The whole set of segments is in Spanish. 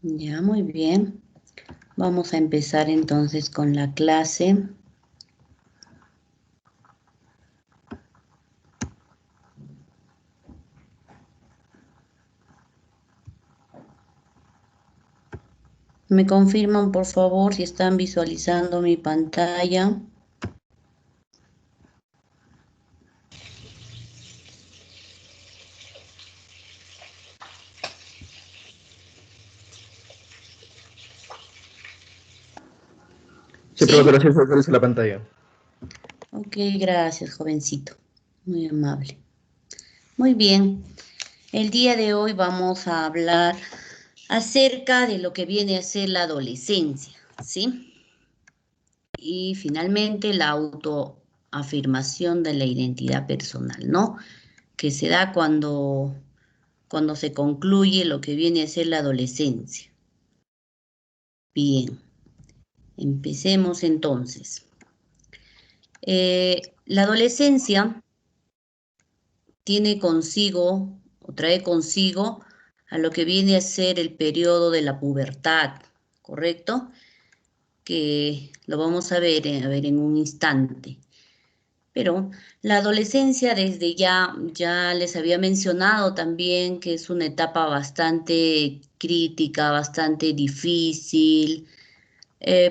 Ya, muy bien. Vamos a empezar entonces con la clase. ¿Me confirman, por favor, si están visualizando mi pantalla? Sí, profesora, sí aparece la pantalla. Ok, gracias, jovencito. Muy amable. Muy bien. El día de hoy vamos a hablar acerca de lo que viene a ser la adolescencia, ¿sí? Y finalmente la autoafirmación de la identidad personal, ¿no? Que se da cuando se concluye lo que viene a ser la adolescencia. Bien, empecemos entonces. La adolescencia tiene consigo o trae consigo a lo que viene a ser el periodo de la pubertad, ¿correcto? Que lo vamos a ver en un instante. Pero la adolescencia desde ya les había mencionado también que es una etapa bastante crítica, bastante difícil,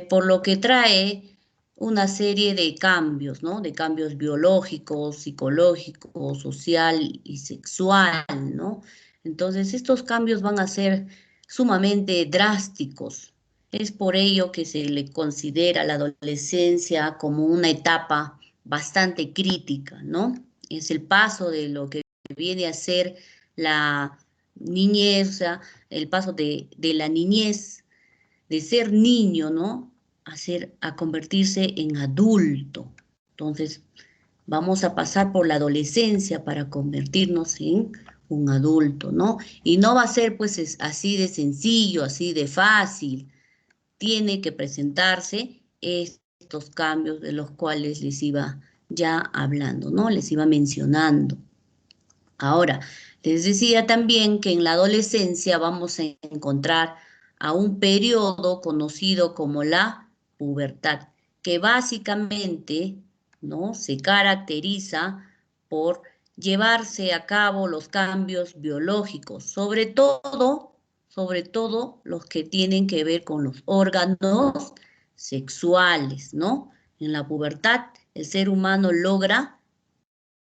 por lo que trae una serie de cambios, ¿no? De cambios biológicos, psicológicos, social y sexual, ¿no? Entonces, estos cambios van a ser sumamente drásticos. Es por ello que se le considera la adolescencia como una etapa bastante crítica, ¿no? Es el paso de lo que viene a ser la niñez, o sea, el paso de la niñez de ser niño, ¿no? A convertirse en adulto. Entonces, vamos a pasar por la adolescencia para convertirnos en un adulto, ¿no? Y no va a ser pues así de sencillo, así de fácil. Tiene que presentarse estos cambios de los cuales les iba ya hablando, ¿no? Les iba mencionando. Ahora, les decía también que en la adolescencia vamos a encontrar a un periodo conocido como la pubertad, que básicamente, ¿no? Se caracteriza por llevarse a cabo los cambios biológicos, sobre todo los que tienen que ver con los órganos sexuales, ¿no? En la pubertad, el ser humano logra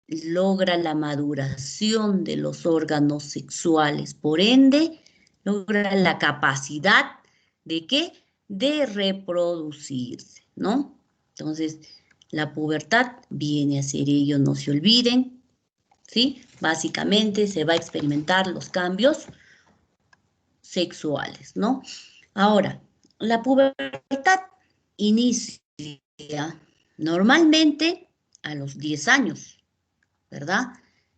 la maduración de los órganos sexuales, por ende, logra la capacidad de ¿qué? De reproducirse, ¿no? Entonces, la pubertad viene a ser ello, no se olviden, ¿sí? Básicamente se va a experimentar los cambios sexuales, ¿no? Ahora, la pubertad inicia normalmente a los 10 años, ¿verdad?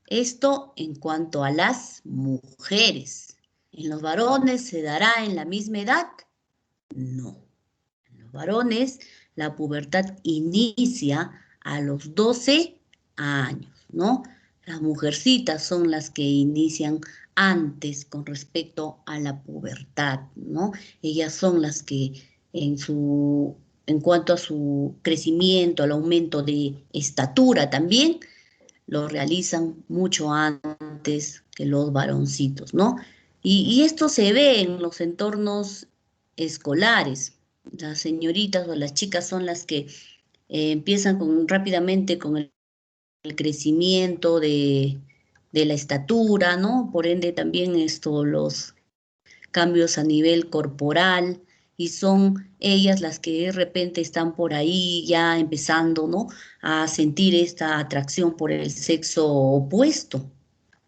Esto en cuanto a las mujeres. ¿En los varones se dará en la misma edad? No. En los varones la pubertad inicia a los 12 años, ¿no? Las mujercitas son las que inician antes con respecto a la pubertad, ¿no? Ellas son las que en cuanto a su crecimiento, al aumento de estatura también, lo realizan mucho antes que los varoncitos, ¿no? Y esto se ve en los entornos escolares. Las señoritas o las chicas son las que empiezan rápidamente con el crecimiento de la estatura, ¿no? Por ende también los cambios a nivel corporal, y son ellas las que de repente están por ahí ya empezando, ¿no? A sentir esta atracción por el sexo opuesto,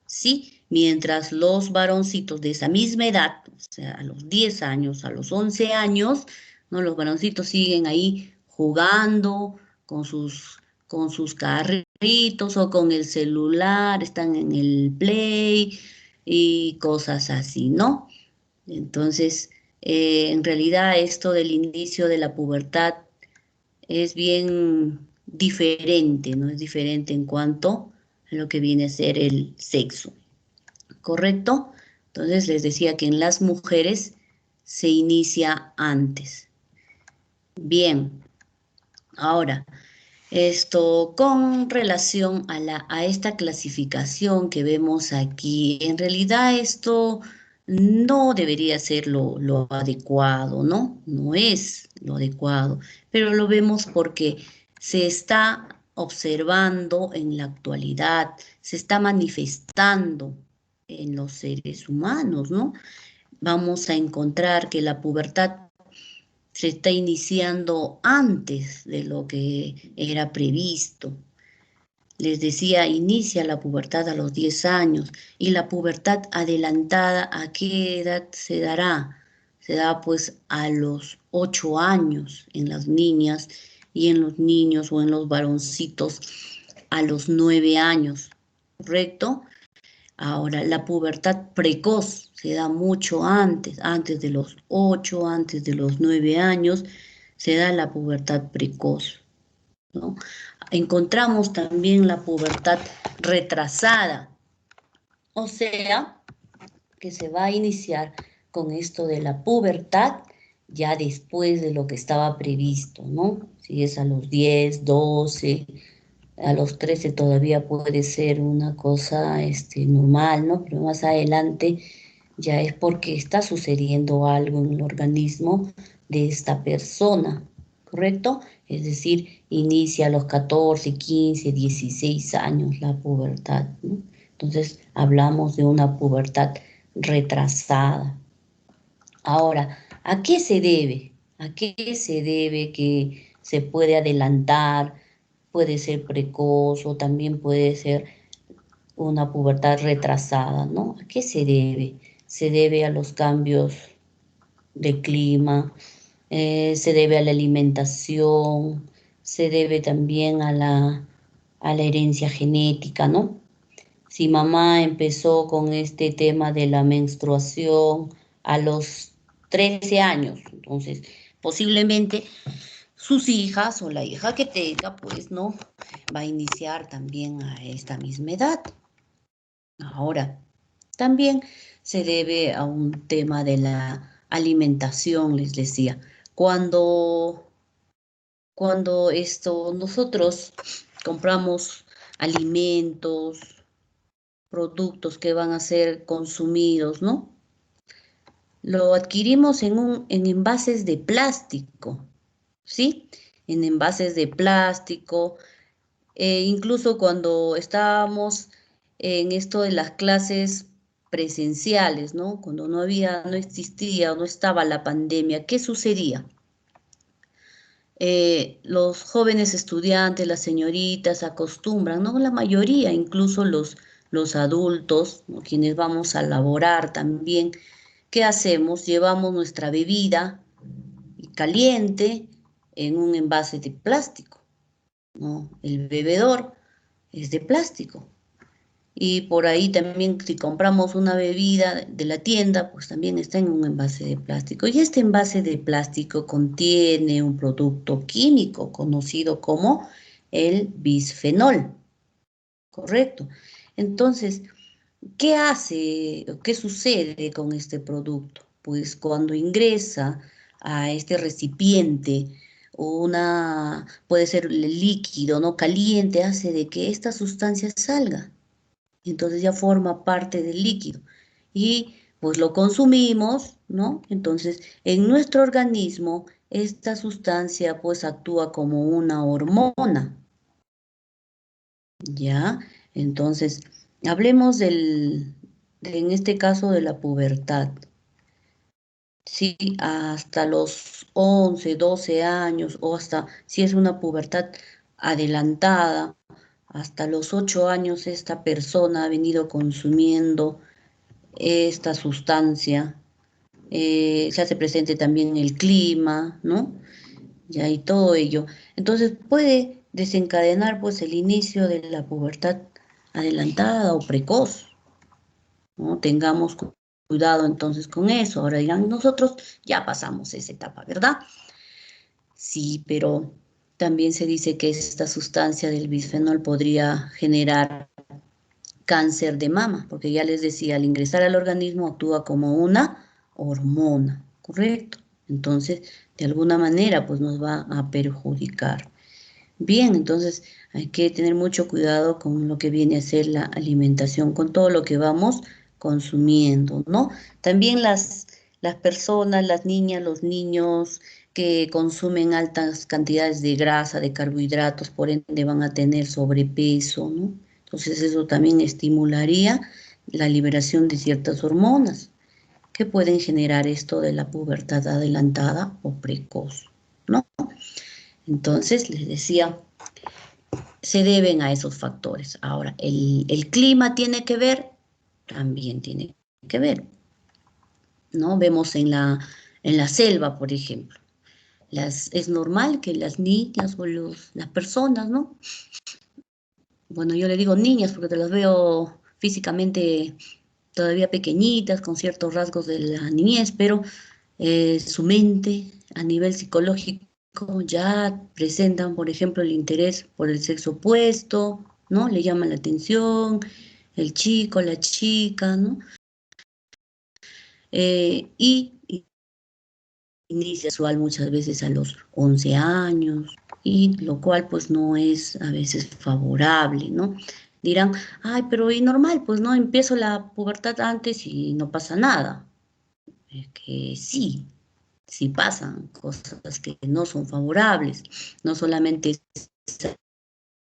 ¿sí? Mientras los varoncitos de esa misma edad, o sea, a los 10 años, a los 11 años, ¿no? Los varoncitos siguen ahí jugando con sus carritos o con el celular, están en el play y cosas así, ¿no? Entonces, en realidad esto del inicio de la pubertad es bien diferente, ¿no? Es diferente en cuanto a lo que viene a ser el sexo, ¿correcto? Entonces les decía que en las mujeres se inicia antes. Bien, ahora, esto con relación a esta clasificación que vemos aquí, en realidad esto no debería ser lo adecuado, ¿no? No es lo adecuado, pero lo vemos porque se está observando en la actualidad, se está manifestando en los seres humanos, ¿no? Vamos a encontrar que la pubertad se está iniciando antes de lo que era previsto. Les decía, inicia la pubertad a los 10 años y la pubertad adelantada, ¿a qué edad se dará? Se da pues a los 8 años en las niñas y en los niños o en los varoncitos a los 9 años, ¿correcto? Ahora, la pubertad precoz se da mucho antes de los 8, antes de los 9 años, se da la pubertad precoz, ¿no? Encontramos también la pubertad retrasada, o sea, que se va a iniciar con esto de la pubertad ya después de lo que estaba previsto, ¿no? Si es a los 10, 12, a los 13 todavía puede ser una cosa normal, ¿no? Pero más adelante ya es porque está sucediendo algo en el organismo de esta persona, ¿correcto? Es decir, inicia a los 14, 15, 16 años la pubertad, ¿no? Entonces hablamos de una pubertad retrasada. Ahora, ¿a qué se debe? ¿A qué se debe que se puede adelantar? Puede ser precoz o también puede ser una pubertad retrasada, ¿no? ¿A qué se debe? Se debe a los cambios de clima, se debe a la alimentación, se debe también a la herencia genética, ¿no? Si mamá empezó con este tema de la menstruación a los 13 años, entonces posiblemente sus hijas o la hija que tenga, pues no, va a iniciar también a esta misma edad. Ahora, también se debe a un tema de la alimentación, les decía. Cuando nosotros compramos alimentos, productos que van a ser consumidos, ¿no? Lo adquirimos en envases de plástico, ¿sí? En envases de plástico. Incluso cuando estábamos en esto de las clases presenciales, ¿no? Cuando no existía o no estaba la pandemia, ¿qué sucedía? Los jóvenes estudiantes, las señoritas acostumbran, ¿no? La mayoría, incluso los adultos, ¿no? Quienes vamos a laborar también, ¿qué hacemos? Llevamos nuestra bebida caliente en un envase de plástico, ¿no? El bebedor es de plástico. Y por ahí también si compramos una bebida de la tienda, pues también está en un envase de plástico. Y este envase de plástico contiene un producto químico conocido como el bisfenol, ¿correcto? Entonces, ¿qué hace o qué sucede con este producto? Pues cuando ingresa a este recipiente puede ser líquido, ¿no? Caliente, hace de que esta sustancia salga. Entonces ya forma parte del líquido. Y pues lo consumimos, ¿no? Entonces en nuestro organismo esta sustancia pues actúa como una hormona, ¿ya? Entonces hablemos en este caso de la pubertad. Sí, hasta los 11, 12 años o hasta si es una pubertad adelantada, hasta los 8 años esta persona ha venido consumiendo esta sustancia, se hace presente también el clima, ¿no? Ya y todo ello. Entonces puede desencadenar pues el inicio de la pubertad adelantada o precoz, ¿no? Tengamos cuidado entonces con eso. Ahora dirán, nosotros ya pasamos esa etapa, ¿verdad? Sí, pero también se dice que esta sustancia del bisfenol podría generar cáncer de mama, porque ya les decía, al ingresar al organismo actúa como una hormona, ¿correcto? Entonces, de alguna manera, pues nos va a perjudicar. Bien, entonces hay que tener mucho cuidado con lo que viene a ser la alimentación, con todo lo que vamos consumiendo, ¿no? También las personas, las niñas, los niños que consumen altas cantidades de grasa, de carbohidratos, por ende van a tener sobrepeso, ¿no? Entonces eso también estimularía la liberación de ciertas hormonas que pueden generar esto de la pubertad adelantada o precoz, ¿no? Entonces, les decía, se deben a esos factores. Ahora, el clima tiene que ver, también tiene que ver, ¿no? Vemos en la selva, por ejemplo. Es normal que las niñas o las personas, ¿no? Bueno, yo le digo niñas porque te las veo físicamente todavía pequeñitas, con ciertos rasgos de la niñez, pero su mente a nivel psicológico ya presentan, por ejemplo, el interés por el sexo opuesto, ¿no? Le llama la atención el chico, la chica, ¿no? Y inicia sexual muchas veces a los 11 años, y lo cual pues no es a veces favorable, ¿no? Dirán, ay, pero y normal, pues no, empiezo la pubertad antes y no pasa nada. Es que sí, sí pasan cosas que no son favorables, no solamente es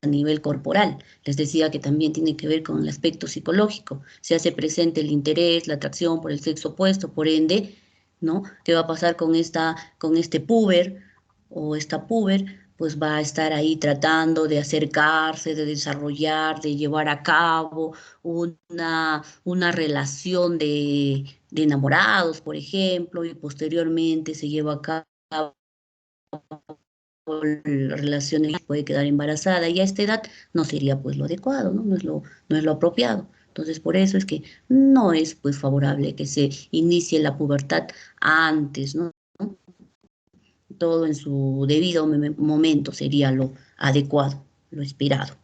a nivel corporal, les decía que también tiene que ver con el aspecto psicológico, se hace presente el interés, la atracción por el sexo opuesto, por ende, ¿no? ¿Qué va a pasar con este puber o esta puber? Pues va a estar ahí tratando de acercarse, de desarrollar, de llevar a cabo una relación de enamorados, por ejemplo, y posteriormente se lleva a cabo relaciones, puede quedar embarazada, y a esta edad no sería pues lo adecuado, ¿no? No es lo apropiado. Entonces, por eso es que no es pues favorable que se inicie la pubertad antes, ¿no? Todo en su debido momento sería lo adecuado, lo esperado.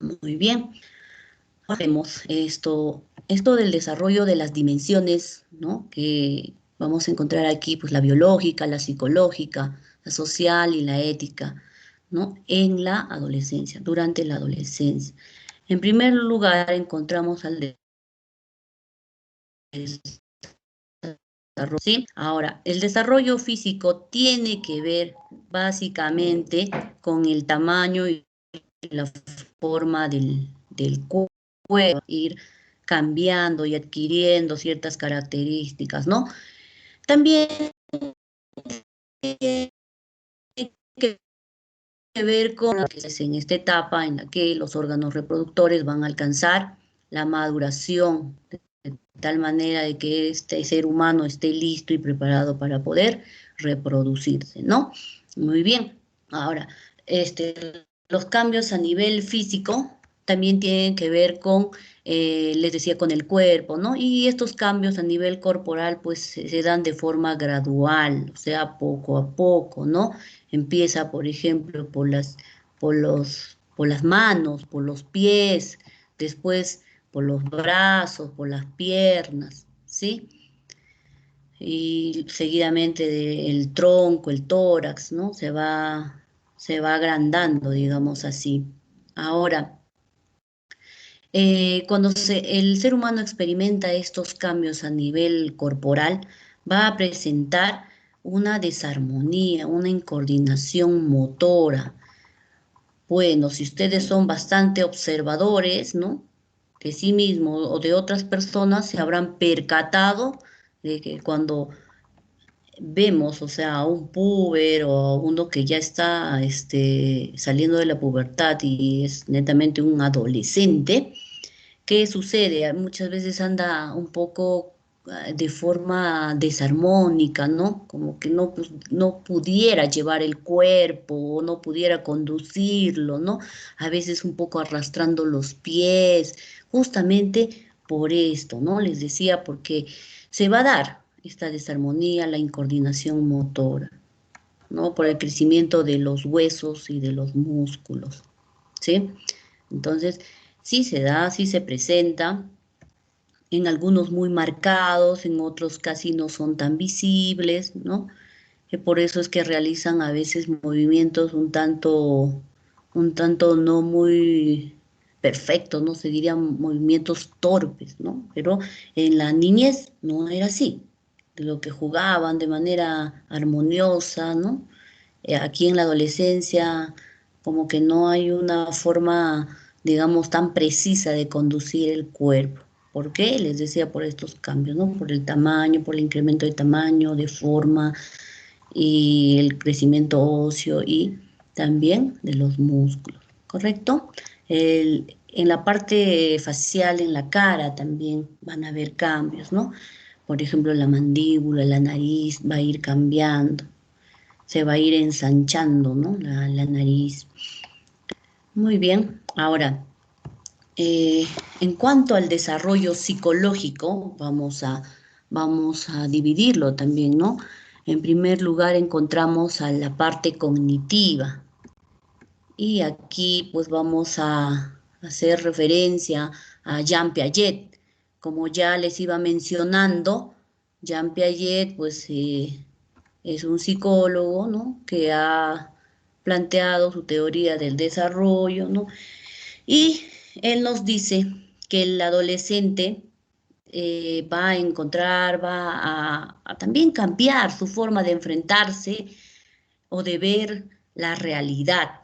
Muy bien. Vemos esto del desarrollo de las dimensiones, ¿no? Que vamos a encontrar aquí, pues la biológica, la psicológica, la social y la ética, ¿no? En la adolescencia, durante la adolescencia. En primer lugar, encontramos al desarrollo, ¿sí? Ahora, el desarrollo físico tiene que ver básicamente con el tamaño y la forma del cuerpo, ir cambiando y adquiriendo ciertas características, ¿no? También tiene que ver con que es en esta etapa en la que los órganos reproductores van a alcanzar la maduración, de tal manera de que este ser humano esté listo y preparado para poder reproducirse, ¿no? Muy bien. Ahora, los cambios a nivel físico también tienen que ver con, les decía, con el cuerpo, ¿no? Y estos cambios a nivel corporal, pues se dan de forma gradual, o sea, poco a poco, ¿no? Empieza, por ejemplo, por las manos, por los pies, después por los brazos, por las piernas, ¿sí? Y seguidamente el tronco, el tórax, ¿no? Se va agrandando, digamos así. Ahora, cuando el ser humano experimenta estos cambios a nivel corporal, va a presentar una desarmonía, una incoordinación motora. Bueno, si ustedes son bastante observadores, ¿no? De sí mismos o de otras personas, se habrán percatado de que cuando vemos, o sea, a un puber o a uno que ya está saliendo de la pubertad y es netamente un adolescente, ¿qué sucede? Muchas veces anda un poco de forma desarmónica, ¿no? Como que no, no pudiera llevar el cuerpo o no pudiera conducirlo, ¿no? A veces un poco arrastrando los pies, justamente por esto, ¿no? Les decía, porque se va a dar esta desarmonía, la incoordinación motora, ¿no? Por el crecimiento de los huesos y de los músculos, ¿sí? Entonces, sí se da, sí se presenta, en algunos muy marcados, en otros casi no son tan visibles, ¿no? Que por eso es que realizan a veces movimientos un tanto no muy perfectos, ¿no? Se dirían movimientos torpes, ¿no? Pero en la niñez no era así, de lo que jugaban de manera armoniosa, ¿no? Aquí en la adolescencia como que no hay una forma, digamos, tan precisa de conducir el cuerpo. ¿Por qué? Les decía por estos cambios, ¿no? Por el tamaño, por el incremento de tamaño, de forma y el crecimiento óseo y también de los músculos, ¿correcto? En la parte facial, en la cara también van a haber cambios, ¿no? Por ejemplo, la mandíbula, la nariz va a ir cambiando, se va a ir ensanchando, ¿no? La nariz. Muy bien, ahora, eh, en cuanto al desarrollo psicológico, vamos a dividirlo también, ¿no? En primer lugar encontramos a la parte cognitiva y aquí pues vamos a hacer referencia a Jean Piaget. Como ya les iba mencionando, Jean Piaget pues es un psicólogo, ¿no? Que ha planteado su teoría del desarrollo, ¿no? Y él nos dice que el adolescente va a encontrar, a también cambiar su forma de enfrentarse o de ver la realidad,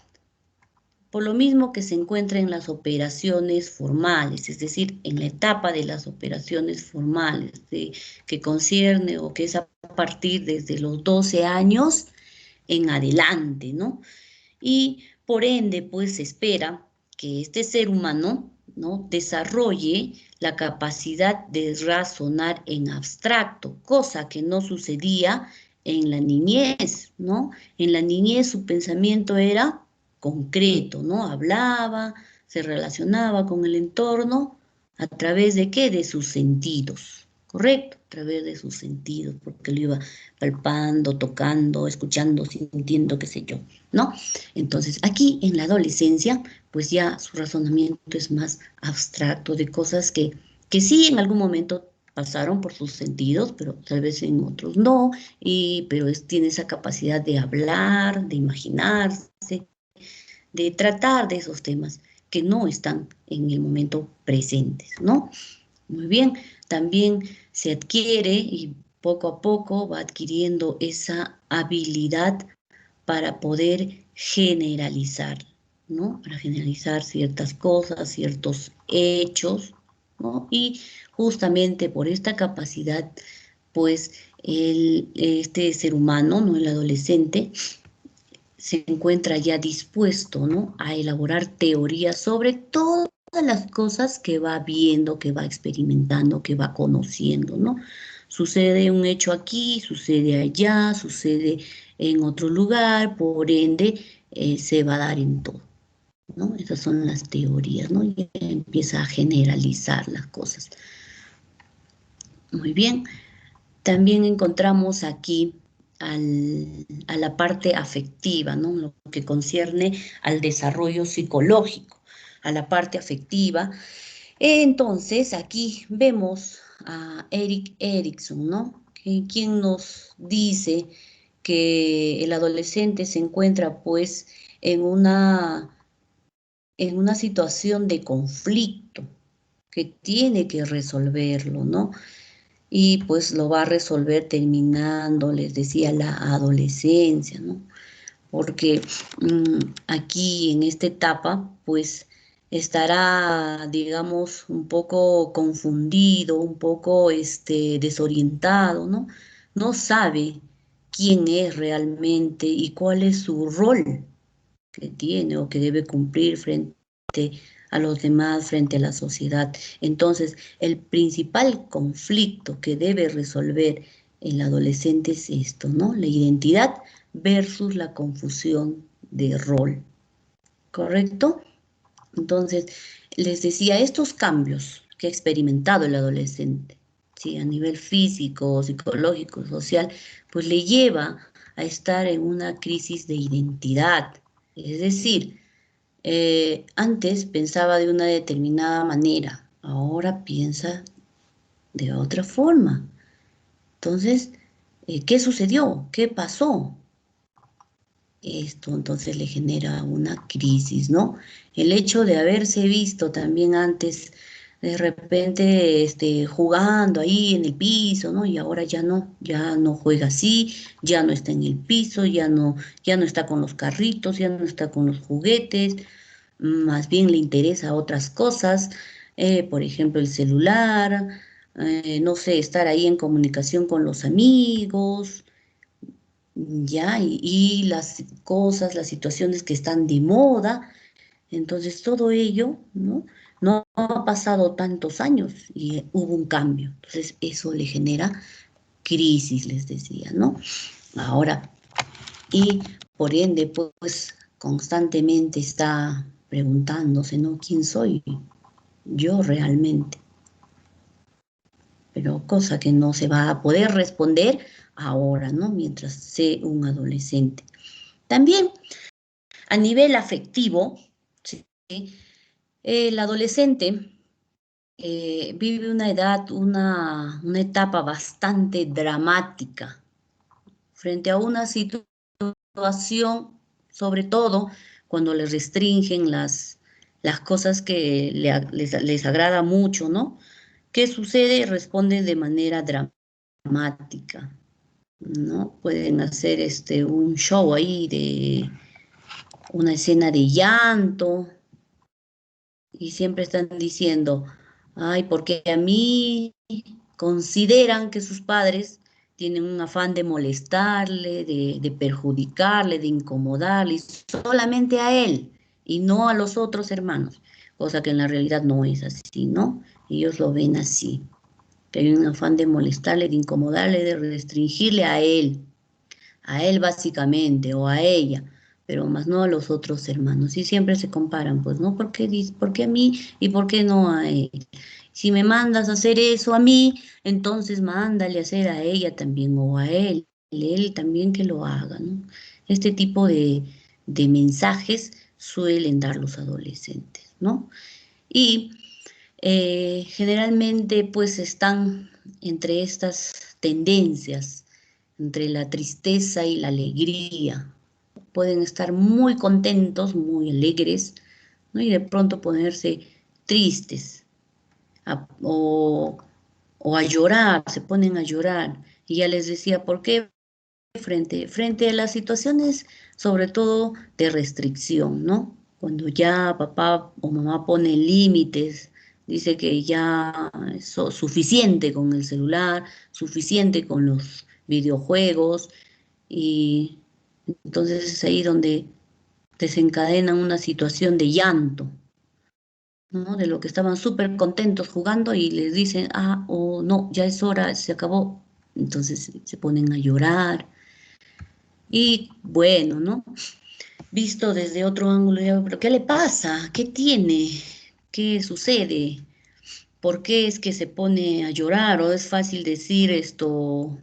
por lo mismo que se encuentra en las operaciones formales, es decir, en la etapa de las operaciones formales, que concierne o que es a partir desde los 12 años en adelante, ¿no? Y por ende, pues se espera que este ser humano, ¿no? Desarrolle la capacidad de razonar en abstracto, cosa que no sucedía en la niñez, ¿no? En la niñez su pensamiento era concreto, ¿no? Hablaba, se relacionaba con el entorno a través de qué, de sus sentidos, ¿correcto? A través de sus sentidos, porque lo iba palpando, tocando, escuchando, sintiendo, qué sé yo, ¿no? Entonces, aquí en la adolescencia, pues ya su razonamiento es más abstracto de cosas que sí en algún momento pasaron por sus sentidos, pero tal vez en otros no, pero tiene esa capacidad de hablar, de imaginarse, de tratar de esos temas que no están en el momento presentes, ¿no? Muy bien, también se adquiere y poco a poco va adquiriendo esa habilidad para poder generalizar, ¿no? Para generalizar ciertas cosas, ciertos hechos, ¿no? Y justamente por esta capacidad, pues este ser humano, ¿no? El adolescente, se encuentra ya dispuesto, ¿no? A elaborar teorías sobre todas las cosas que va viendo, que va experimentando, que va conociendo, ¿no? Sucede un hecho aquí, sucede allá, sucede en otro lugar, por ende, se va a dar en todo, ¿no? Esas son las teorías, ¿no? Y empieza a generalizar las cosas. Muy bien. También encontramos aquí a la parte afectiva, ¿no? Lo que concierne al desarrollo psicológico, a la parte afectiva. Entonces, aquí vemos a Erik Erikson, ¿no? Quien nos dice que el adolescente se encuentra, pues, en en una situación de conflicto que tiene que resolverlo, ¿no? Y pues lo va a resolver terminando, les decía, la adolescencia, ¿no? Porque aquí en esta etapa, pues estará, digamos, un poco confundido, un poco desorientado, ¿no? No sabe quién es realmente y cuál es su rol que tiene o que debe cumplir frente a los demás, frente a la sociedad. Entonces, el principal conflicto que debe resolver el adolescente es esto, ¿no? La identidad versus la confusión de rol, ¿correcto? Entonces, les decía, estos cambios que ha experimentado el adolescente, ¿sí? A nivel físico, psicológico, social, pues le lleva a estar en una crisis de identidad. Es decir, antes pensaba de una determinada manera, ahora piensa de otra forma. Entonces, ¿qué sucedió? ¿Qué pasó? Esto entonces le genera una crisis, ¿no? El hecho de haberse visto también antes, de repente, jugando ahí en el piso, ¿no? Y ahora ya no juega así, ya no está en el piso, ya no está con los carritos, ya no está con los juguetes, más bien le interesa otras cosas, por ejemplo, el celular, no sé, estar ahí en comunicación con los amigos, ya, y las cosas, las situaciones que están de moda. Entonces, todo ello, ¿no? No ha pasado tantos años y hubo un cambio. Entonces, eso le genera crisis, les decía, ¿no? Ahora, y por ende, pues constantemente está preguntándose, ¿no? ¿Quién soy yo realmente? Pero cosa que no se va a poder responder ahora, ¿no? Mientras sea un adolescente. También a nivel afectivo, ¿sí? El adolescente vive una edad, una etapa bastante dramática frente a una situación, sobre todo cuando le restringen las cosas que les agrada mucho, ¿no? ¿Qué sucede? Responden de manera dramática, ¿no? Pueden hacer un show ahí de una escena de llanto, y siempre están diciendo, ay, porque a mí consideran que sus padres tienen un afán de molestarle, de perjudicarle, de incomodarle, y solamente a él y no a los otros hermanos, cosa que en la realidad no es así, ¿no? Ellos lo ven así, que hay un afán de molestarle, de incomodarle, de restringirle a él básicamente o a ella, pero más no a los otros hermanos. Y siempre se comparan, pues, ¿no? ¿Por qué a mí y por qué no a él? Si me mandas a hacer eso a mí, entonces mándale a hacer a ella también o a él también que lo haga, ¿no? Este tipo de mensajes suelen dar los adolescentes, ¿no? Y generalmente pues están entre estas tendencias, entre la tristeza y la alegría. Pueden estar muy contentos, muy alegres, ¿no? Y de pronto ponerse tristes o, o a llorar, se ponen a llorar. Y ya les decía, ¿por qué? Frente a las situaciones, sobre todo de restricción, ¿no? Cuando ya papá o mamá pone límites, dice que ya es suficiente con el celular, suficiente con los videojuegos, y entonces es ahí donde desencadenan una situación de llanto, ¿no? De lo que estaban súper contentos jugando y les dicen, ah, o no, ya es hora, se acabó. Entonces se ponen a llorar. Y bueno, ¿no? Visto desde otro ángulo, digo, pero ¿qué le pasa? ¿Qué tiene? ¿Qué sucede? ¿Por qué es que se pone a llorar? ¿O es fácil decir esto?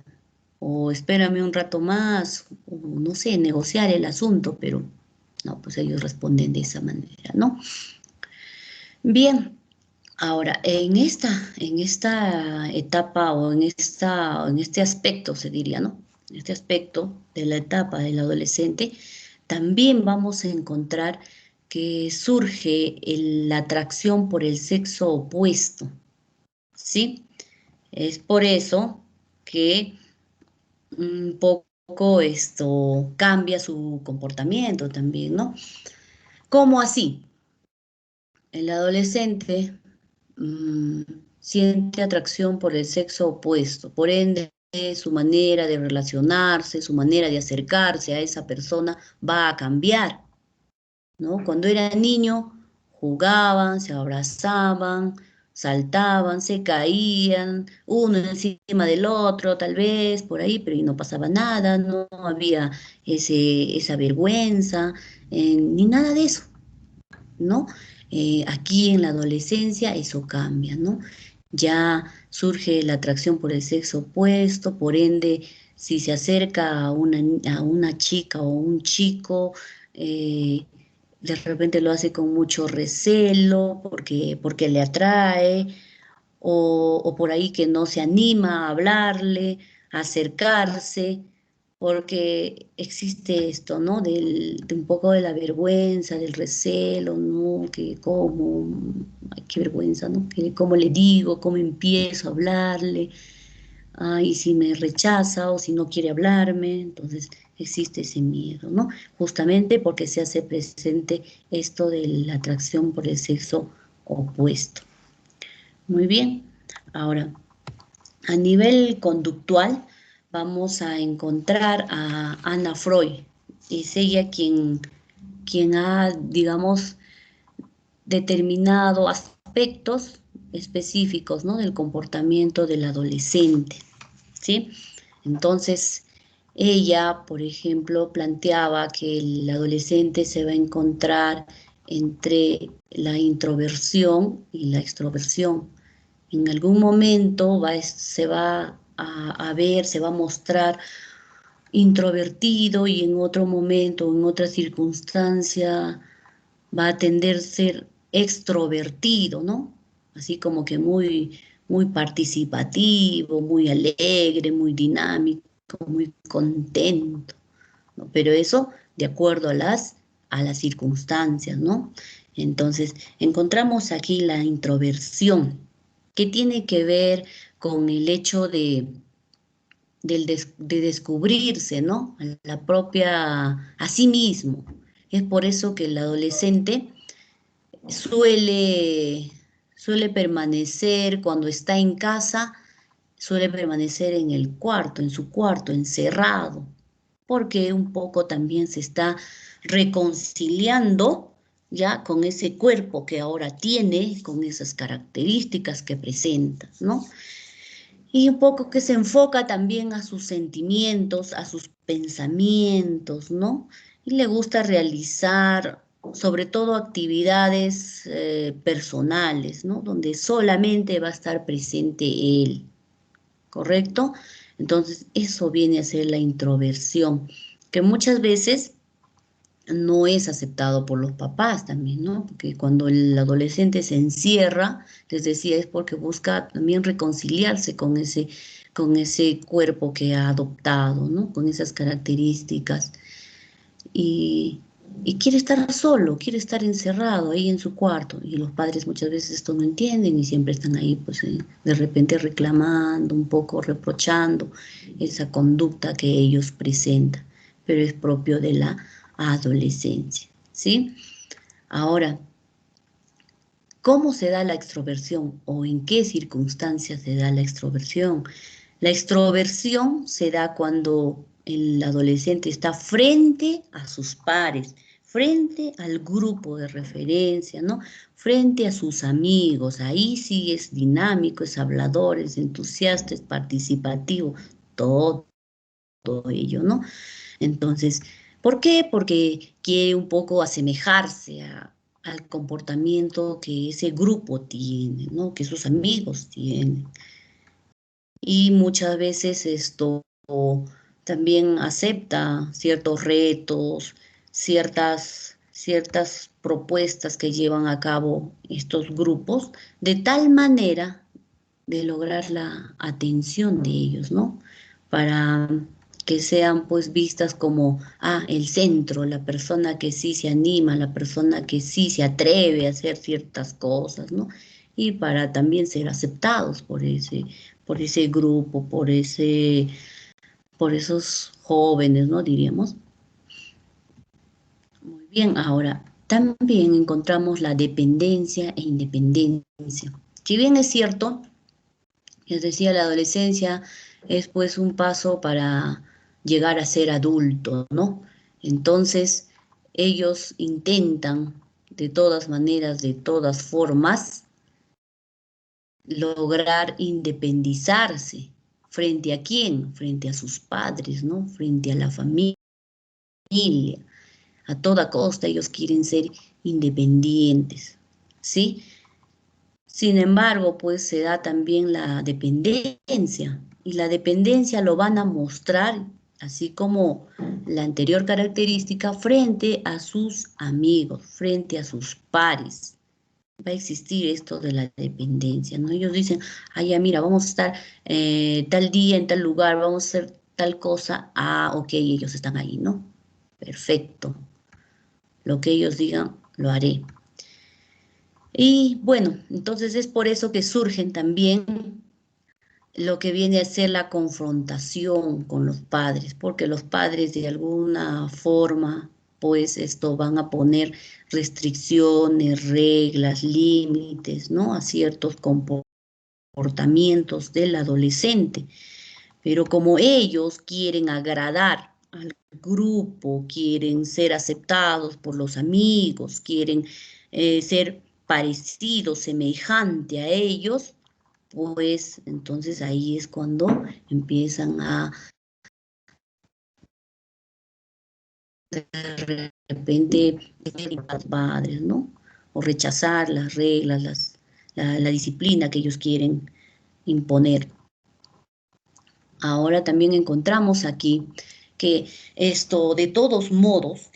¿O espérame un rato más? O no sé, negociar el asunto, pero no, pues ellos responden de esa manera, ¿no? Bien, ahora, en esta etapa o en este aspecto, se diría, ¿no? En este aspecto de la etapa del adolescente, también vamos a encontrar que surge la atracción por el sexo opuesto, ¿sí? Es por eso que un poco esto cambia su comportamiento también, ¿no? ¿Cómo así? El adolescente mm, siente atracción por el sexo opuesto, por ende su manera de relacionarse, su manera de acercarse a esa persona va a cambiar, ¿no? Cuando era niño jugaban, se abrazaban, saltaban, se caían, uno encima del otro, tal vez por ahí, pero y no pasaba nada, no había esa vergüenza, ni nada de eso, ¿no? Aquí en la adolescencia eso cambia, ¿no? Ya surge la atracción por el sexo opuesto, por ende, si se acerca a una chica o un chico, eh, de repente lo hace con mucho recelo porque le atrae, o por ahí que no se anima a hablarle, a acercarse, porque existe esto, ¿no? De un poco de la vergüenza, del recelo, ¿no? Que cómo, ay, qué vergüenza, ¿no? Que cómo le digo, cómo empiezo a hablarle, y si me rechaza o si no quiere hablarme, entonces existe ese miedo, ¿no? Justamente porque se hace presente esto de la atracción por el sexo opuesto. Muy bien, ahora, a nivel conductual, vamos a encontrar a Anna Freud. Es ella quien ha, digamos, determinado aspectos específicos, ¿no? Del comportamiento del adolescente, ¿sí? Entonces, ella, por ejemplo, planteaba que el adolescente se va a encontrar entre la introversión y la extroversión. En algún momento se va a ver, se va a mostrar introvertido y en otro momento, en otra circunstancia, va a tender a ser extrovertido, ¿no? Así como que muy participativo, muy alegre, muy dinámico, muy contento, ¿no? Pero eso de acuerdo a las circunstancias, ¿no? Entonces, encontramos aquí la introversión, que tiene que ver con el hecho de descubrirse, ¿no? A sí mismo. Es por eso que el adolescente suele, suele permanecer cuando está en casa, suele permanecer en el cuarto, en su cuarto, encerrado, porque un poco también se está reconciliando ya con ese cuerpo que ahora tiene, con esas características que presenta, ¿no? Y un poco que se enfoca también a sus sentimientos, a sus pensamientos, ¿no? Y le gusta realizar sobre todo actividades personales, ¿no? Donde solamente va a estar presente él, ¿correcto? Entonces, eso viene a ser la introversión, que muchas veces no es aceptado por los papás también, ¿no? Porque cuando el adolescente se encierra, les decía, es porque busca también reconciliarse con ese cuerpo que ha adoptado, ¿no? Con esas características. Y, y quiere estar solo, quiere estar encerrado ahí en su cuarto. Y los padres muchas veces esto no entienden y siempre están ahí, pues, de repente reclamando, un poco reprochando esa conducta que ellos presentan, pero es propio de la adolescencia, ¿sí? Ahora, ¿cómo se da la extroversión o en qué circunstancias se da la extroversión? La extroversión se da cuando el adolescente está frente a sus pares, frente al grupo de referencia, ¿no? Frente a sus amigos. Ahí sí es dinámico, es hablador, es entusiasta, es participativo, todo, todo ello, ¿no? Entonces, ¿por qué? Porque quiere un poco asemejarse al comportamiento que ese grupo tiene, ¿no? Que sus amigos tienen. Y muchas veces esto también acepta ciertos retos, ciertas propuestas que llevan a cabo estos grupos, de tal manera de lograr la atención de ellos, ¿no? Para que sean pues vistas como, el centro, la persona que sí se anima, la persona que sí se atreve a hacer ciertas cosas, ¿no? Y para también ser aceptados por ese grupo, por esos jóvenes, ¿no? Diríamos. Muy bien, ahora también encontramos la dependencia e independencia. Si bien es cierto, les decía, la adolescencia es pues un paso para llegar a ser adulto, ¿no? Entonces, ellos intentan de todas maneras, de todas formas, lograr independizarse. ¿Frente a quién? Frente a sus padres, ¿no? Frente a la familia. A toda costa ellos quieren ser independientes, ¿sí? Sin embargo, pues se da también la dependencia y la dependencia lo van a mostrar, así como la anterior característica, frente a sus amigos, frente a sus pares. va a existir esto de la dependencia, ¿no? Ellos dicen, ah, ya, mira, vamos a estar tal día en tal lugar, vamos a hacer tal cosa. Ah, ok, ellos están ahí, ¿no? Perfecto. Lo que ellos digan, lo haré. Y bueno, entonces es por eso que surgen también lo que viene a ser la confrontación con los padres, porque los padres de alguna forma, pues esto van a poner restricciones, reglas, límites, ¿no? A ciertos comportamientos del adolescente. Pero como ellos quieren agradar al grupo, quieren ser aceptados por los amigos, quieren ser parecidos, semejante a ellos, pues entonces ahí es cuando empiezan a de repente los padres, ¿no? O rechazar las reglas, la disciplina que ellos quieren imponer. Ahora también encontramos aquí que esto, de todos modos,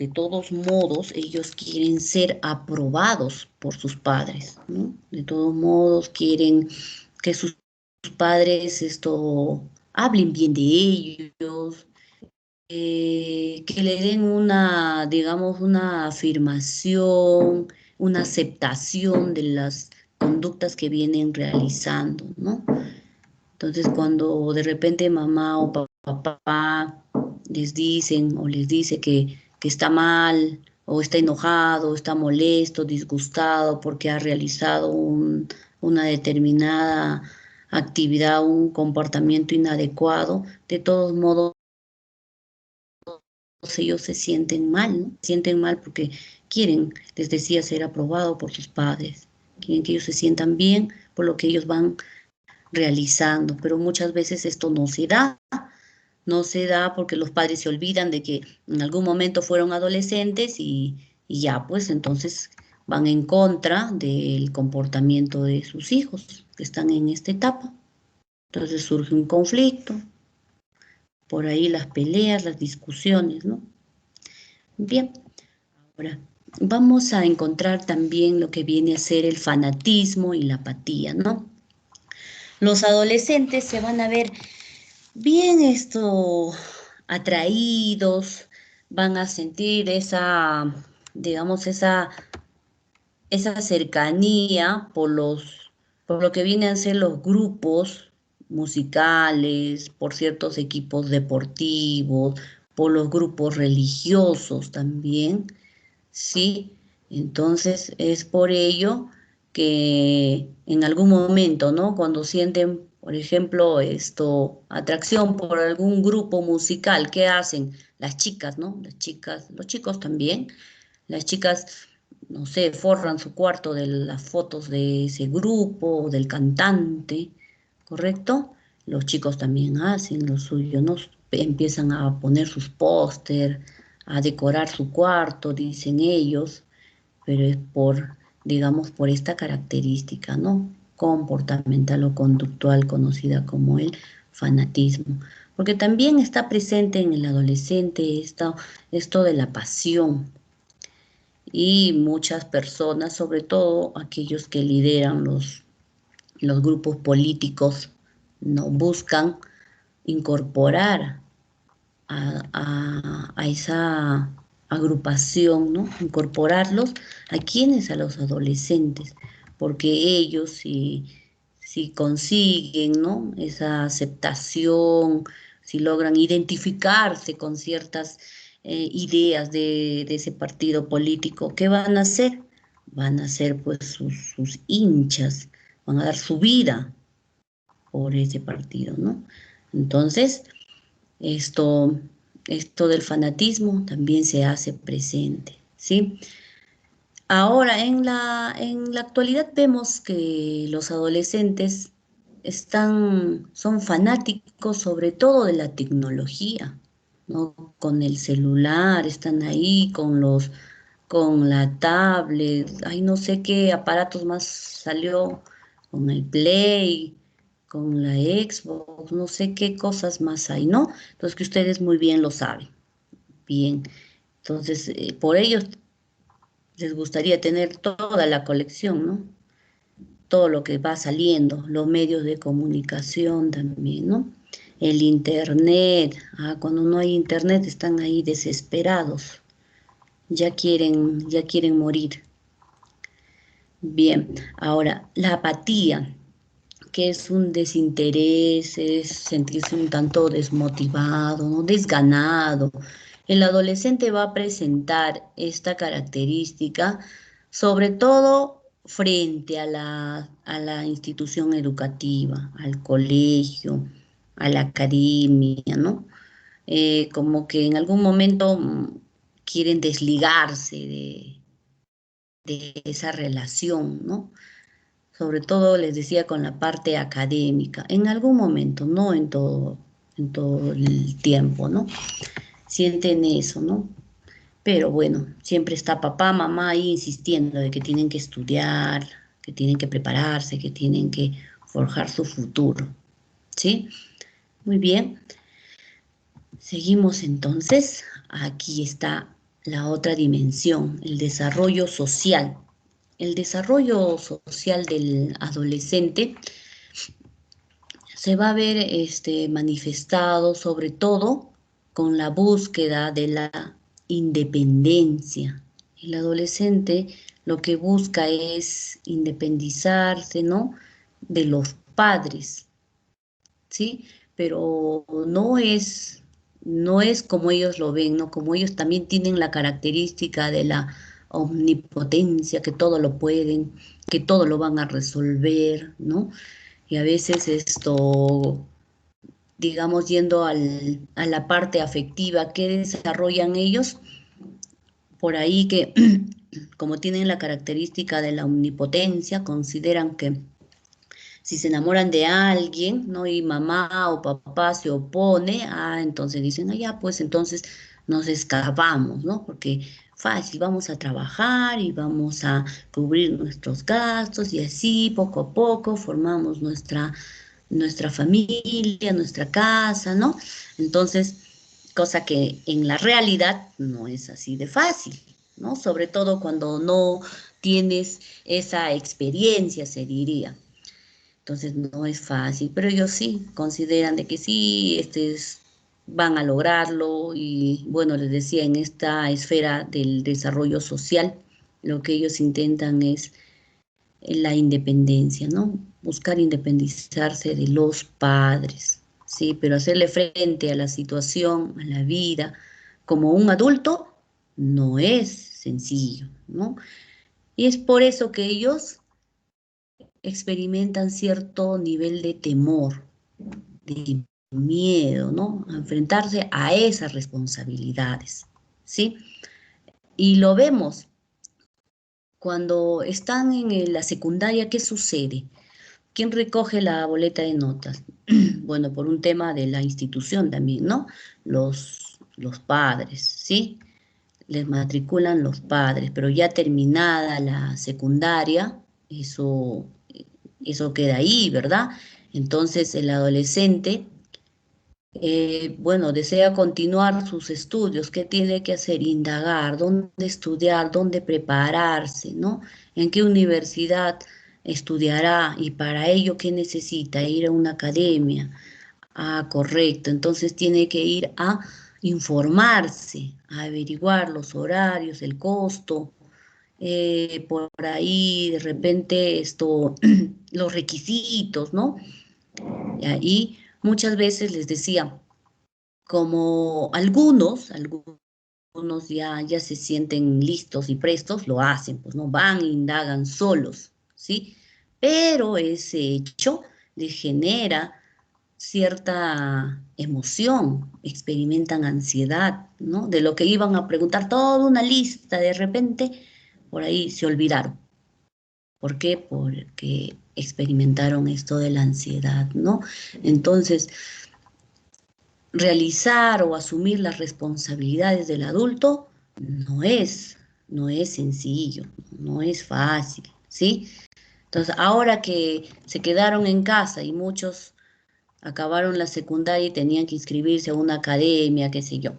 ellos quieren ser aprobados por sus padres, ¿no? De todos modos, quieren que sus padres esto hablen bien de ellos, que le den una, digamos, una afirmación, una aceptación de las conductas que vienen realizando, ¿no? Entonces, cuando de repente mamá o papá les dicen o les dice que está mal, o está enojado, o está molesto, disgustado porque ha realizado una determinada actividad, un comportamiento inadecuado, de todos modos ellos se sienten mal, ¿no? Se sienten mal porque quieren, les decía, ser aprobado por sus padres, quieren que ellos se sientan bien por lo que ellos van realizando, pero muchas veces esto no se da porque los padres se olvidan de que en algún momento fueron adolescentes y ya, pues entonces van en contra del comportamiento de sus hijos que están en esta etapa. Entonces surge un conflicto, por ahí las peleas, las discusiones, ¿no? Bien, ahora vamos a encontrar también lo que viene a ser el fanatismo y la apatía, ¿no? Los adolescentes se van a ver bien atraídos, van a sentir esa, digamos, esa cercanía por lo que vienen a ser los grupos musicales, por ciertos equipos deportivos, por los grupos religiosos también, ¿sí? Entonces es por ello que en algún momento, ¿no? Cuando sienten, por ejemplo, atracción por algún grupo musical, ¿qué hacen? Las chicas, ¿no? Las chicas, los chicos también. Las chicas, no sé, forran su cuarto de las fotos de ese grupo, del cantante, ¿correcto? Los chicos también hacen lo suyo, ¿no? Empiezan a poner sus póster, a decorar su cuarto, dicen ellos, pero es por, digamos, por esta característica, ¿no? Comportamental o conductual conocida como el fanatismo. Porque también está presente en el adolescente esto de la pasión, y muchas personas, sobre todo aquellos que lideran los grupos políticos, no buscan incorporar a esa agrupación, ¿no? Incorporarlos a quienes, a los adolescentes, porque ellos si consiguen, ¿no? Esa aceptación, si logran identificarse con ciertas ideas de ese partido político, ¿qué van a hacer? Van a ser pues sus hinchas, van a dar su vida por ese partido, ¿no? Entonces, esto, esto del fanatismo también se hace presente, ¿sí? Ahora, en la actualidad vemos que los adolescentes son fanáticos sobre todo de la tecnología, ¿no? Con el celular, están ahí con la tablet, ay, no sé qué aparatos más salió, con el Play, con la Xbox, no sé qué cosas más hay, ¿no? Entonces que ustedes muy bien lo saben, bien. Entonces, por ellos les gustaría tener toda la colección, ¿no? Todo lo que va saliendo, los medios de comunicación también, ¿no? El internet, cuando no hay internet están ahí desesperados, ya quieren morir. Bien, ahora, la apatía, que es un desinterés, es sentirse un tanto desmotivado, ¿no? Desganado. El adolescente va a presentar esta característica, sobre todo frente a la institución educativa, al colegio, a la academia, ¿no? Como que en algún momento quieren desligarse de esa relación, ¿no? Sobre todo les decía con la parte académica, en algún momento, no en todo el tiempo, ¿no? Sienten eso, ¿no? Pero bueno, siempre está papá, mamá ahí insistiendo de que tienen que estudiar, que tienen que prepararse, que tienen que forjar su futuro, ¿sí? Muy bien, seguimos entonces. Aquí está la otra dimensión, el desarrollo social. El desarrollo social del adolescente se va a ver manifestado sobre todo con la búsqueda de la independencia. El adolescente lo que busca es independizarse, ¿no? De los padres, ¿sí? Pero no es como ellos lo ven, ¿no? Como ellos también tienen la característica de la omnipotencia, que todo lo pueden, que todo lo van a resolver, ¿no? Y a veces digamos, yendo a la parte afectiva que desarrollan ellos, por ahí que como tienen la característica de la omnipotencia, consideran que si se enamoran de alguien, ¿no? Y mamá o papá se opone, entonces dicen, ya, pues entonces nos escapamos, ¿no? Porque fácil, vamos a trabajar y vamos a cubrir nuestros gastos y así poco a poco formamos nuestra familia, nuestra casa, ¿no? Entonces, cosa que en la realidad no es así de fácil, ¿no? Sobre todo cuando no tienes esa experiencia, se diría. Entonces no es fácil, pero ellos sí consideran de que sí, van a lograrlo y bueno, les decía, en esta esfera del desarrollo social, lo que ellos intentan es la independencia, ¿no? Buscar independizarse de los padres, ¿sí? Pero hacerle frente a la situación, a la vida, como un adulto, no es sencillo, ¿no? Y es por eso que ellos experimentan cierto nivel de temor, de miedo, ¿no? A enfrentarse a esas responsabilidades, ¿sí? Y lo vemos cuando están en la secundaria, ¿qué sucede? ¿Quién recoge la boleta de notas? Bueno, por un tema de la institución también, ¿no? Los padres, ¿sí? Les matriculan los padres, pero ya terminada la secundaria, eso queda ahí, ¿verdad? Entonces el adolescente, bueno, desea continuar sus estudios. ¿Qué tiene que hacer? Indagar, dónde estudiar, dónde prepararse, ¿no? En qué universidad estudiará y para ello, ¿qué necesita? Ir a una academia. Correcto. Entonces tiene que ir a informarse, a averiguar los horarios, el costo, por ahí de repente los requisitos, ¿no? Y muchas veces les decía, como algunos ya se sienten listos y prestos, lo hacen, pues no van e indagan solos, ¿sí? Pero ese hecho les genera cierta emoción, experimentan ansiedad, ¿no? De lo que iban a preguntar, toda una lista, de repente, por ahí se olvidaron. ¿Por qué? Porque experimentaron esto de la ansiedad, ¿no? Entonces, realizar o asumir las responsabilidades del adulto no es sencillo, no es fácil, ¿sí? Entonces, ahora que se quedaron en casa y muchos acabaron la secundaria y tenían que inscribirse a una academia, qué sé yo,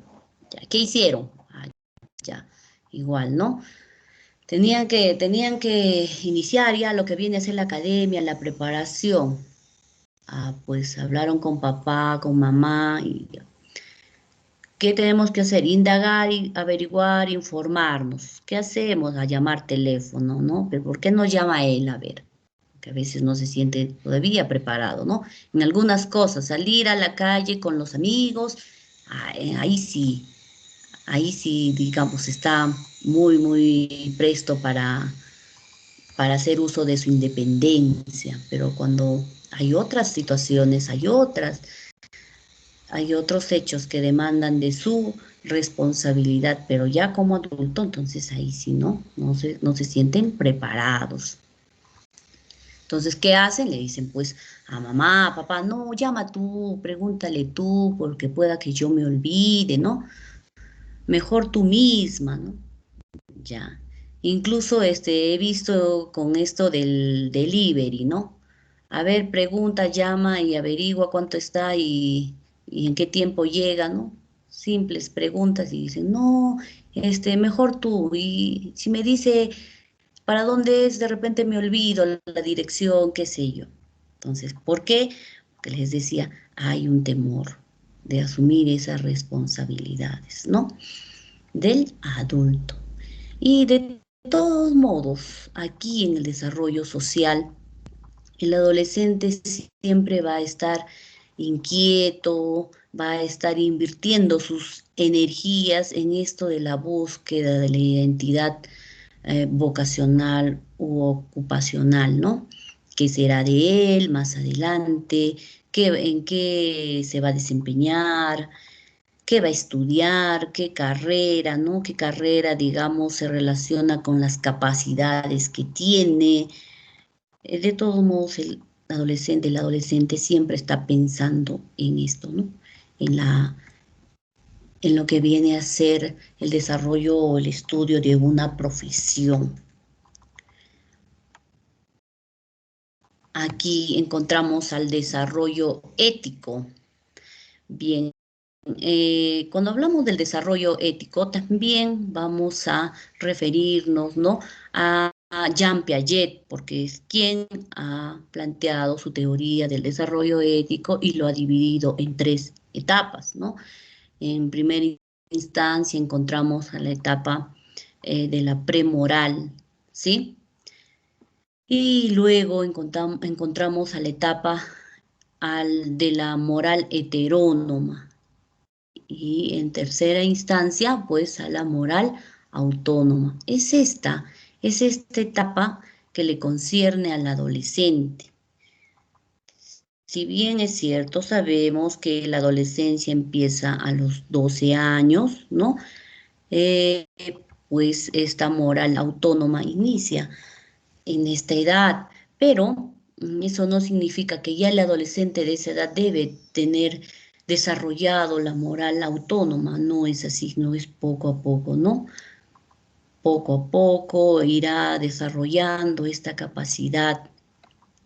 ¿qué hicieron? Ya, igual, ¿no? tenían que iniciar ya lo que viene a ser la academia, la preparación. Pues hablaron con papá, con mamá, y ¿qué tenemos que hacer? Indagar, y averiguar, informarnos. ¿Qué hacemos? A llamar teléfono, ¿no? Pero ¿por qué no llama él? A ver, que a veces no se siente todavía preparado, ¿no? En algunas cosas, salir a la calle con los amigos, ahí sí, digamos, está muy presto para hacer uso de su independencia, pero cuando hay otras situaciones, hay otros hechos que demandan de su responsabilidad, pero ya como adulto, entonces ahí sí no se sienten preparados. Entonces, ¿qué hacen? Le dicen pues a mamá, a papá, no, llama tú, pregúntale tú, porque pueda que yo me olvide, ¿no? Mejor tú misma, ¿no? Ya. Incluso he visto con esto del delivery, ¿no? A ver, pregunta, llama y averigua cuánto está y en qué tiempo llega, ¿no? Simples preguntas y dicen, no, mejor tú. Y si me dice para dónde es, de repente me olvido la dirección, qué sé yo. Entonces, ¿por qué? Porque les decía, hay un temor de asumir esas responsabilidades, ¿no? Del adulto. Y de todos modos, aquí en el desarrollo social, el adolescente siempre va a estar inquieto, va a estar invirtiendo sus energías en esto de la búsqueda de la identidad vocacional u ocupacional, ¿no? ¿Qué será de él más adelante? ¿En qué se va a desempeñar? ¿Qué va a estudiar? ¿Qué carrera? ¿No? ¿Qué carrera, digamos, se relaciona con las capacidades que tiene? De todos modos, el adolescente siempre está pensando en esto, ¿no? En en lo que viene a ser el desarrollo o el estudio de una profesión. Aquí encontramos al desarrollo ético. Bien, cuando hablamos del desarrollo ético, también vamos a referirnos, ¿no? a Jean Piaget, porque es quien ha planteado su teoría del desarrollo ético y lo ha dividido en tres etapas, ¿no? En primera instancia encontramos a la etapa de la premoral, ¿sí? Y luego encontramos a la etapa de la moral heterónoma. Y en tercera instancia, pues a la moral autónoma. Es esta etapa que le concierne al adolescente. Si bien es cierto, sabemos que la adolescencia empieza a los 12 años, ¿no? Eh, pues esta moral autónoma inicia en esta edad, pero eso no significa que ya el adolescente de esa edad debe tener desarrollado la moral autónoma, no es así, no es poco a poco, ¿no? Poco a poco irá desarrollando esta capacidad.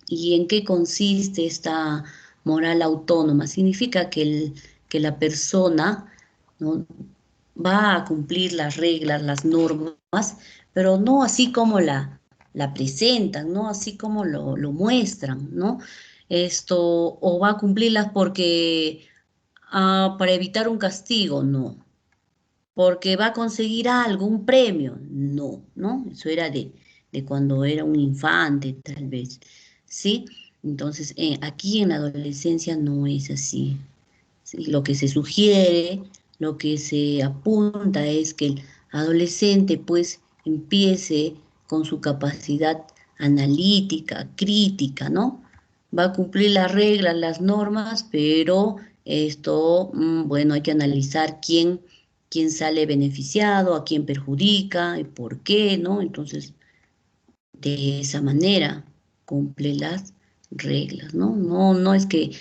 ¿Y en qué consiste esta moral autónoma? Significa que la persona, ¿no? va a cumplir las reglas, las normas, pero no así como la presentan, no así como lo muestran, ¿no? O va a cumplirlas porque para evitar un castigo, no. Porque va a conseguir algo, un premio, no, ¿no? Eso era de cuando era un infante, tal vez, ¿sí? Entonces, aquí en la adolescencia no es así. ¿Sí? Lo que se sugiere, lo que se apunta es que el adolescente pues empiece con su capacidad analítica, crítica, ¿no? Va a cumplir las reglas, las normas, pero esto, bueno, hay que analizar quién sale beneficiado, a quién perjudica y por qué, ¿no? Entonces, de esa manera cumple las reglas, ¿no? No es que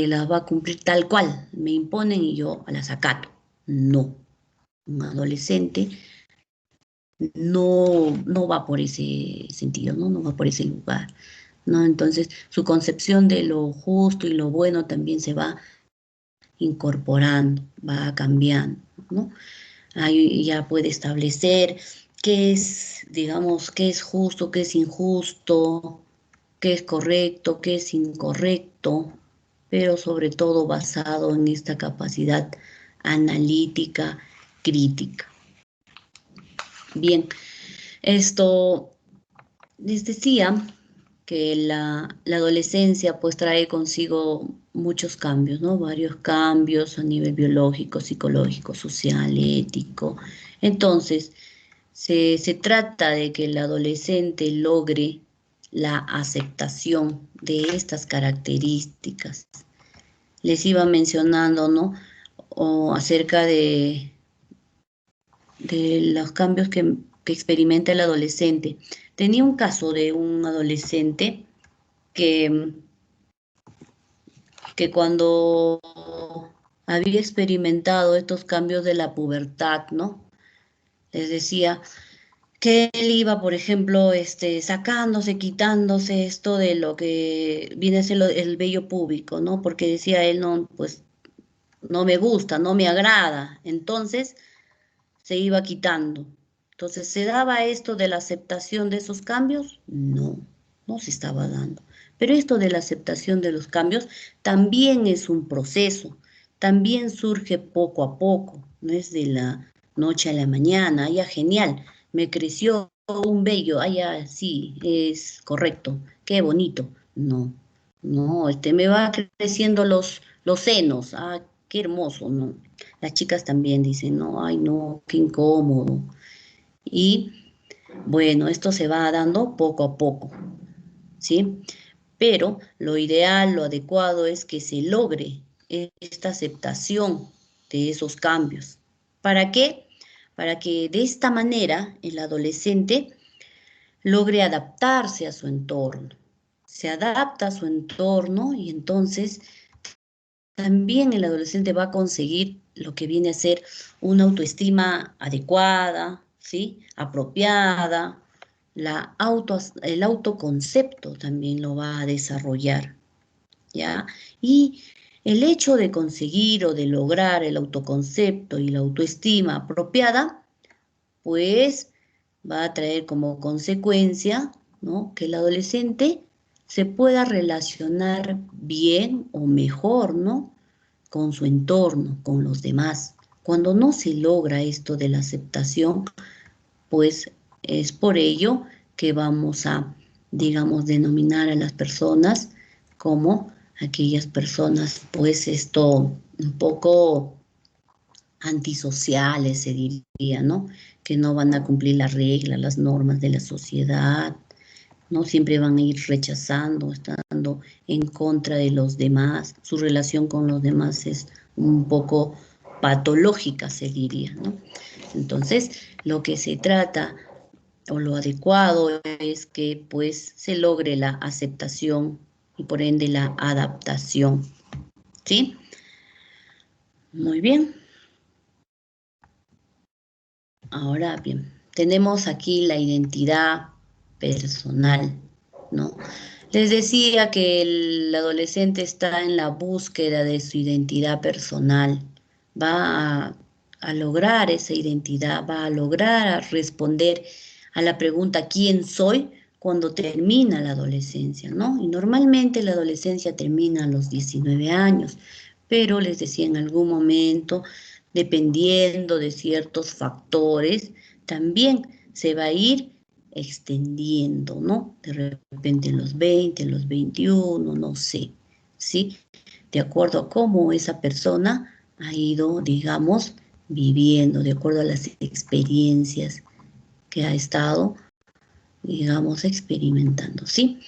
las va a cumplir tal cual, me imponen y yo las acato. No, un adolescente no va por ese sentido, ¿no? No va por ese lugar, ¿no? Entonces, su concepción de lo justo y lo bueno también se va incorporando, va cambiando, ¿no? Ahí ya puede establecer qué es, digamos, qué es justo, qué es injusto, qué es correcto, qué es incorrecto, pero sobre todo basado en esta capacidad analítica, crítica. Bien, esto les decía que la adolescencia pues trae consigo muchos cambios, ¿no? Varios cambios a nivel biológico, psicológico, social, ético. Entonces, se trata de que el adolescente logre la aceptación de estas características. Les iba mencionando, ¿no? O acerca de los cambios que experimenta el adolescente. Tenía un caso de un adolescente que, que cuando había experimentado estos cambios de la pubertad, ¿no? Les decía que él iba, por ejemplo, sacándose, quitándose esto de lo que viene a ser el vello púbico, ¿no? Porque decía él, no, pues no me gusta, no me agrada. Entonces se iba quitando. Entonces, ¿se daba esto de la aceptación de esos cambios? No, no se estaba dando. Pero esto de la aceptación de los cambios también es un proceso, también surge poco a poco, no es de la noche a la mañana, ya genial, me creció un vello, ah, ya sí, es correcto, qué bonito. No, no, me va creciendo los senos, ah, qué hermoso, no. Las chicas también dicen, no, ay, no, qué incómodo. Y bueno, esto se va dando poco a poco, ¿sí? Pero lo ideal, lo adecuado es que se logre esta aceptación de esos cambios. ¿Para qué? Para que de esta manera el adolescente logre adaptarse a su entorno. Se adapta a su entorno y entonces también el adolescente va a conseguir lo que viene a ser una autoestima adecuada, ¿sí? Apropiada, el autoconcepto también lo va a desarrollar, ¿ya? Y el hecho de conseguir o de lograr el autoconcepto y la autoestima apropiada, pues va a traer como consecuencia, ¿no? Que el adolescente se pueda relacionar bien o mejor, ¿no? Con su entorno, con los demás. Cuando no se logra esto de la aceptación, pues es por ello que vamos a, digamos, denominar a las personas como aquellas personas, pues esto, un poco antisociales, se diría, ¿no? Que no van a cumplir las reglas, las normas de la sociedad, ¿no? Siempre van a ir rechazando, estando en contra de los demás. Su relación con los demás es un poco patológica, se diría, ¿no? Entonces, lo que se trata o lo adecuado es que pues se logre la aceptación y por ende la adaptación, ¿sí? Muy bien. Ahora bien, tenemos aquí la identidad personal, ¿no? Les decía que el adolescente está en la búsqueda de su identidad personal, va a lograr esa identidad, va a lograr responder a la pregunta ¿quién soy? Cuando termina la adolescencia, ¿no? Y normalmente la adolescencia termina a los 19 años, pero les decía en algún momento, dependiendo de ciertos factores, también se va a ir extendiendo, ¿no? De repente en los 20, en los 21, no sé, ¿sí? De acuerdo a cómo esa persona ha ido, digamos, viviendo, de acuerdo a las experiencias que ha estado, digamos, experimentando, ¿sí?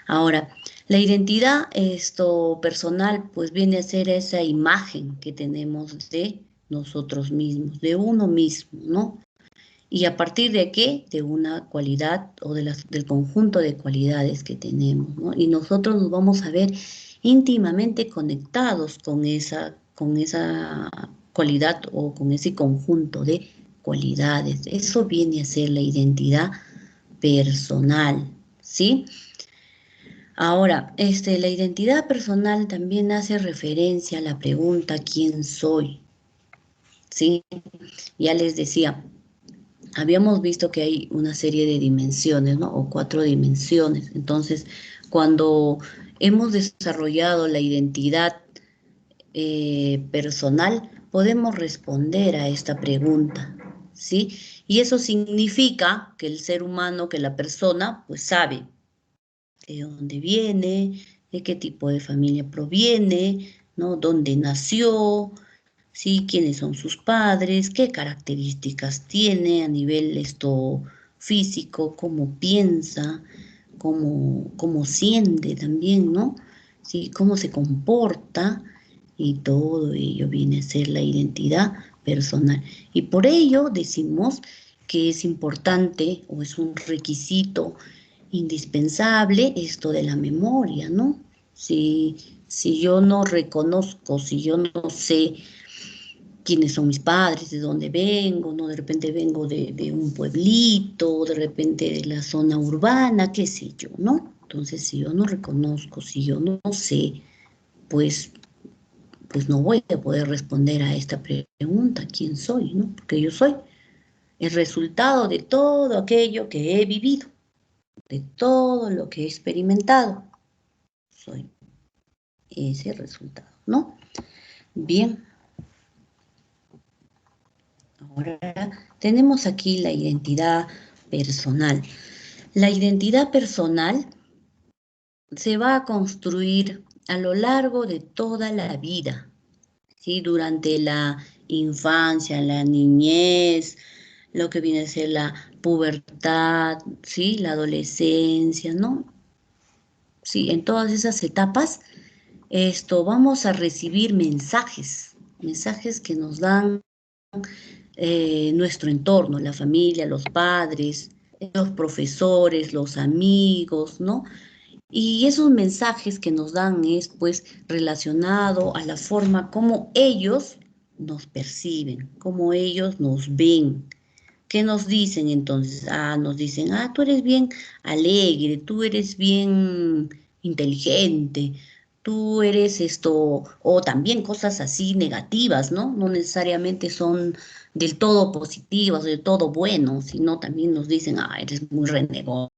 Ahora, la identidad personal, pues viene a ser esa imagen que tenemos de nosotros mismos, de uno mismo, ¿no? ¿Y a partir de qué? De una cualidad o del conjunto de cualidades que tenemos, ¿no? Y nosotros nos vamos a ver íntimamente conectados con esa cualidad o con ese conjunto de cualidades. Eso viene a ser la identidad personal, ¿sí? Ahora, la identidad personal también hace referencia a la pregunta ¿quién soy? ¿Sí? Ya les decía, habíamos visto que hay una serie de dimensiones, ¿no? O 4 dimensiones. Entonces, cuando hemos desarrollado la identidad personal, podemos responder a esta pregunta, ¿sí? Y eso significa que el ser humano, que la persona, pues sabe de dónde viene, de qué tipo de familia proviene, ¿no? Dónde nació, ¿sí? Quiénes son sus padres, qué características tiene a nivel esto físico, cómo piensa, cómo siente también, ¿no? ¿Sí? Cómo se comporta, y todo ello viene a ser la identidad personal. Y por ello decimos que es importante o es un requisito indispensable esto de la memoria, ¿no? Si, si yo no reconozco, si yo no sé quiénes son mis padres, de dónde vengo, ¿no? De repente vengo de un pueblito, de repente de la zona urbana, qué sé yo, ¿no? Entonces, si yo no reconozco, si yo no sé, pues, pues no voy a poder responder a esta pregunta, ¿quién soy, no? Porque yo soy el resultado de todo aquello que he vivido, de todo lo que he experimentado. Soy ese resultado, ¿no? Bien, ahora tenemos aquí la identidad personal. La identidad personal se va a construir a lo largo de toda la vida, ¿sí? Durante la infancia, la niñez, lo que viene a ser la pubertad, ¿sí? La adolescencia, ¿no? Sí, en todas esas etapas, vamos a recibir mensajes, mensajes que nos dan nuestro entorno, la familia, los padres, los profesores, los amigos, ¿no? Y esos mensajes que nos dan es pues relacionado a la forma como ellos nos perciben, como ellos nos ven. ¿Qué nos dicen entonces? Ah, nos dicen, ah, tú eres bien alegre, tú eres bien inteligente, tú eres esto, o también cosas así negativas, ¿no? No necesariamente son del todo positivas, del todo buenos, sino también nos dicen, ah, eres muy renegón,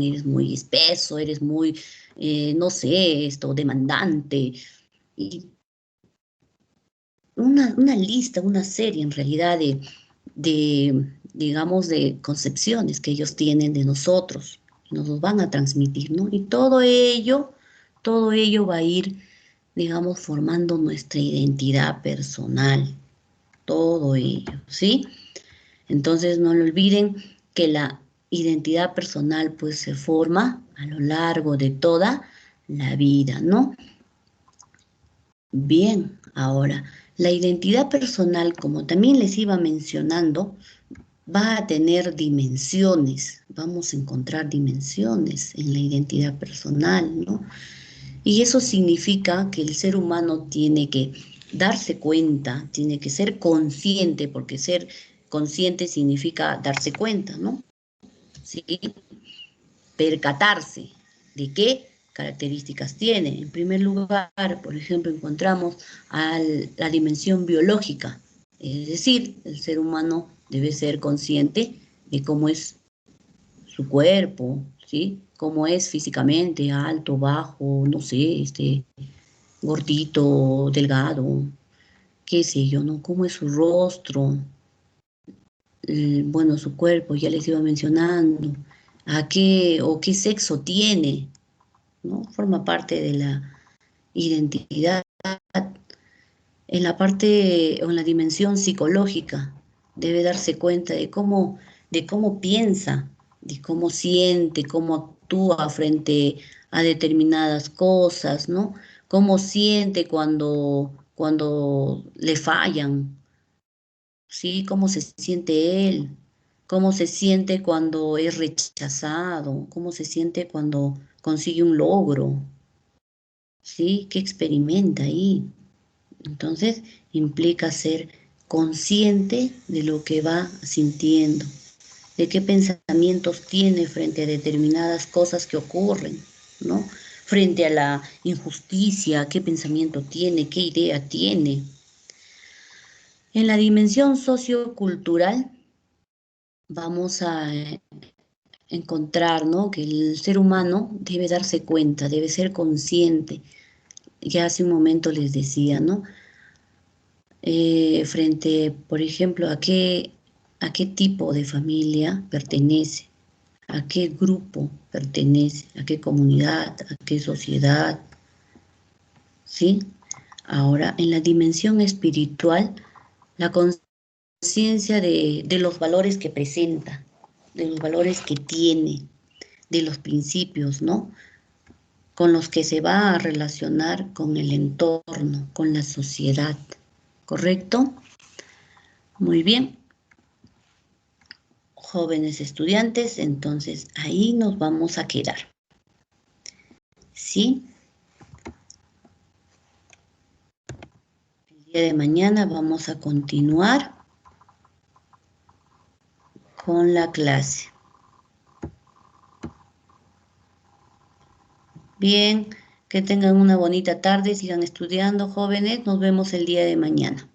eres muy espeso, eres muy, no sé, demandante. Y una lista, una serie en realidad digamos, de concepciones que ellos tienen de nosotros, nos los van a transmitir, ¿no? Y todo ello va a ir, digamos, formando nuestra identidad personal, todo ello, ¿sí? Entonces no lo olviden que la identidad personal pues se forma a lo largo de toda la vida, ¿no? Bien, ahora, la identidad personal, como también les iba mencionando, va a tener dimensiones, vamos a encontrar dimensiones en la identidad personal, ¿no? Y eso significa que el ser humano tiene que darse cuenta, tiene que ser consciente, porque ser consciente significa darse cuenta, ¿no? ¿Sí? Percatarse de qué características tiene. En primer lugar, por ejemplo, encontramos la dimensión biológica, es decir, el ser humano debe ser consciente de cómo es su cuerpo, ¿sí? Cómo es físicamente, alto, bajo, no sé, gordito, delgado, qué sé yo, ¿no? Cómo es su rostro, bueno, su cuerpo, ya les iba mencionando, a qué o qué sexo tiene, ¿no? Forma parte de la identidad en la parte o en la dimensión psicológica. Debe darse cuenta de cómo piensa, de cómo siente, cómo actúa frente a determinadas cosas, ¿no? Cómo siente cuando le fallan, ¿sí? Cómo se siente él, cómo se siente cuando es rechazado, cómo se siente cuando consigue un logro, ¿sí? ¿Qué experimenta ahí? Entonces implica ser consciente de lo que va sintiendo, de qué pensamientos tiene frente a determinadas cosas que ocurren, ¿no? Frente a la injusticia, qué pensamiento tiene, qué idea tiene. En la dimensión sociocultural vamos a encontrar, ¿no? Que el ser humano debe darse cuenta, debe ser consciente. Ya hace un momento les decía, ¿no? Frente, por ejemplo, a qué tipo de familia pertenece, a qué grupo pertenece, a qué comunidad, a qué sociedad, ¿sí? Ahora, en la dimensión espiritual, la conciencia de los valores que presenta, de los valores que tiene, de los principios, ¿no? Con los que se va a relacionar con el entorno, con la sociedad, ¿correcto? Muy bien, jóvenes estudiantes, entonces ahí nos vamos a quedar, ¿sí? El día de mañana vamos a continuar con la clase. Bien, que tengan una bonita tarde, sigan estudiando, jóvenes, nos vemos el día de mañana.